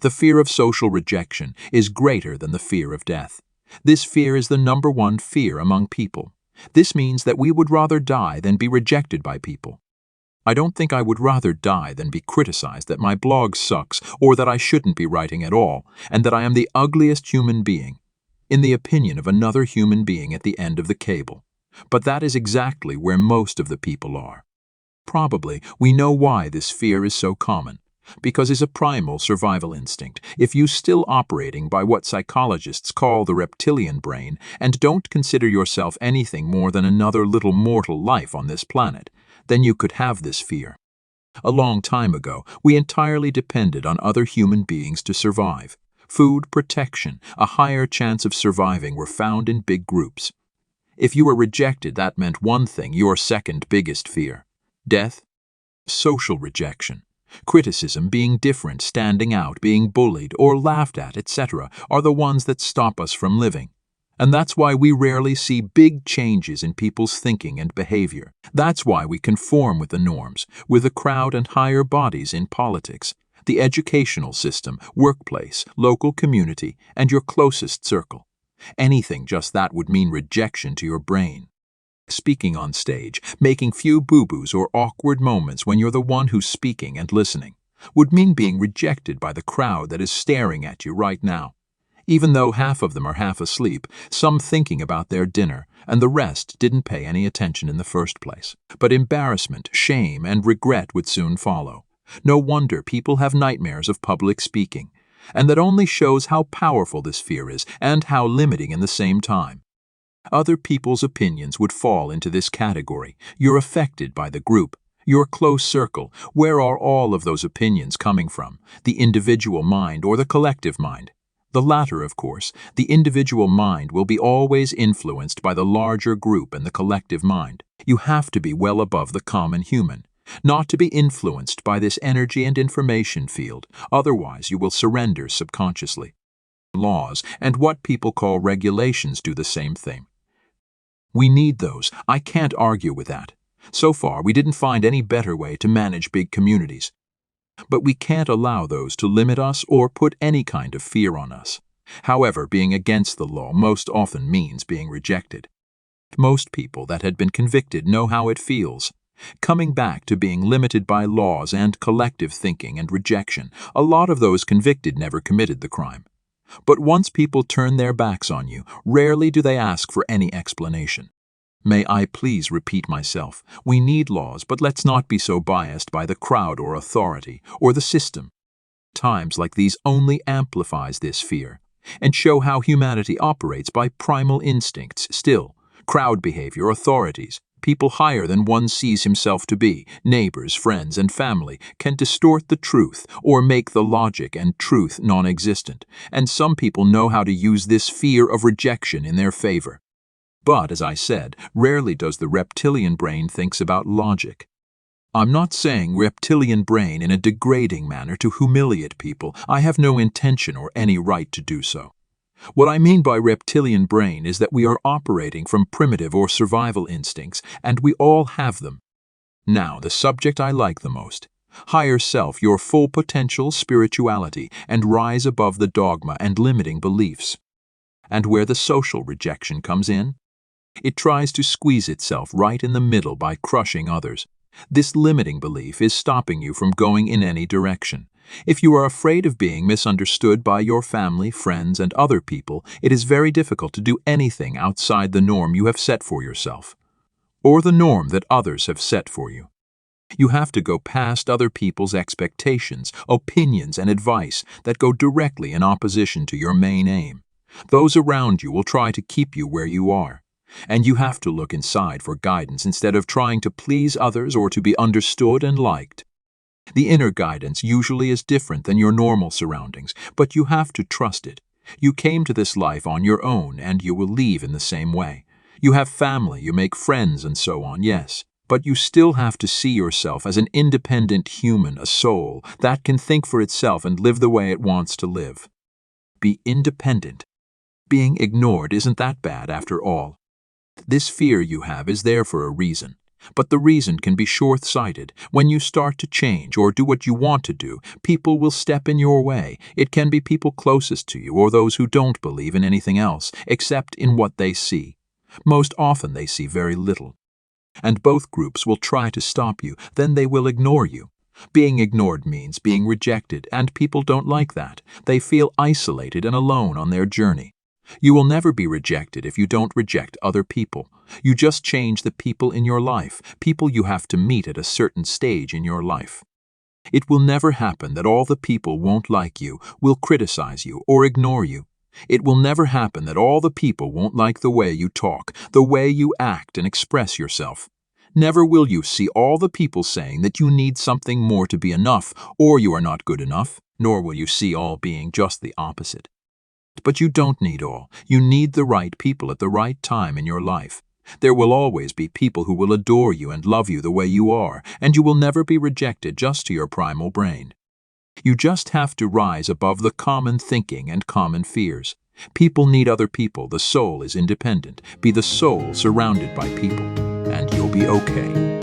The fear of social rejection is greater than the fear of death. This fear is the number one fear among people. This means that we would rather die than be rejected by people. I don't think I would rather die than be criticized that my blog sucks or that I shouldn't be writing at all, and that I am the ugliest human being, in the opinion of another human being at the end of the cable. But that is exactly where most of the people are. Probably we know why this fear is so common, because it's a primal survival instinct. If you're still operating by what psychologists call the reptilian brain and don't consider yourself anything more than another little mortal life on this planet, then you could have this fear. A long time ago, we entirely depended on other human beings to survive. Food, protection, a higher chance of surviving were found in big groups. If you were rejected, that meant one thing, your second biggest fear: death, social rejection. Criticism, being different, standing out, being bullied or laughed at, etc., are the ones that stop us from living. And that's why we rarely see big changes in people's thinking and behavior. That's why we conform with the norms, with the crowd and higher bodies in politics, the educational system, workplace, local community, and your closest circle. Anything just that would mean rejection to your brain. Speaking on stage, making few boo-boos or awkward moments when you're the one who's speaking and listening, would mean being rejected by the crowd that is staring at you right now. Even though half of them are half asleep, some thinking about their dinner, and the rest didn't pay any attention in the first place. But embarrassment, shame, and regret would soon follow. No wonder people have nightmares of public speaking, and that only shows how powerful this fear is and how limiting in the same time. Other people's opinions would fall into this category. You're affected by the group, your close circle. Where are all of those opinions coming from? The individual mind or the collective mind? The latter, of course. The individual mind will be always influenced by the larger group and the collective mind. You have to be well above the common human, not to be influenced by this energy and information field, otherwise you will surrender subconsciously. Laws and what people call regulations do the same thing. We need those. I can't argue with that. So far, we didn't find any better way to manage big communities. But we can't allow those to limit us or put any kind of fear on us. However, being against the law most often means being rejected. Most people that had been convicted know how it feels. Coming back to being limited by laws and collective thinking and rejection, a lot of those convicted never committed the crime. But once people turn their backs on you, rarely do they ask for any explanation. May I please repeat myself? We need laws, but let's not be so biased by the crowd or authority or the system. Times like these only amplifies this fear and show how humanity operates by primal instincts still. Crowd behavior, authorities, people higher than one sees himself to be, neighbors, friends, and family, can distort the truth or make the logic and truth non-existent. And some people know how to use this fear of rejection in their favor. But, as I said, rarely does the reptilian brain think about logic. I'm not saying reptilian brain in a degrading manner to humiliate people. I have no intention or any right to do so. What I mean by reptilian brain is that we are operating from primitive or survival instincts, and we all have them. Now, the subject I like the most. Higher self, your full potential, spirituality, and rise above the dogma and limiting beliefs. And where the social rejection comes in? It tries to squeeze itself right in the middle by crushing others. This limiting belief is stopping you from going in any direction. If you are afraid of being misunderstood by your family, friends, and other people, it is very difficult to do anything outside the norm you have set for yourself, or the norm that others have set for you. You have to go past other people's expectations, opinions, and advice that go directly in opposition to your main aim. Those around you will try to keep you where you are. And you have to look inside for guidance instead of trying to please others or to be understood and liked. The inner guidance usually is different than your normal surroundings, but you have to trust it. You came to this life on your own, and you will leave in the same way. You have family, you make friends, and so on, yes. But you still have to see yourself as an independent human, a soul that can think for itself and live the way it wants to live. Be independent. Being ignored isn't that bad after all. This fear you have is there for a reason. But the reason can be short-sighted. When you start to change or do what you want to do, people will step in your way. It can be people closest to you or those who don't believe in anything else, except in what they see. Most often they see very little. And both groups will try to stop you, then they will ignore you. Being ignored means being rejected, and people don't like that. They feel isolated and alone on their journey. You will never be rejected if you don't reject other people. You just change the people in your life, people you have to meet at a certain stage in your life. It will never happen that all the people won't like you, will criticize you, or ignore you. It will never happen that all the people won't like the way you talk, the way you act and express yourself. Never will you see all the people saying that you need something more to be enough, or you are not good enough, nor will you see all being just the opposite. But you don't need all. You need the right people at the right time in your life. There will always be people who will adore you and love you the way you are, and you will never be rejected just to your primal brain. You just have to rise above the common thinking and common fears. People need other people. The soul is independent. Be the soul surrounded by people, and you'll be okay.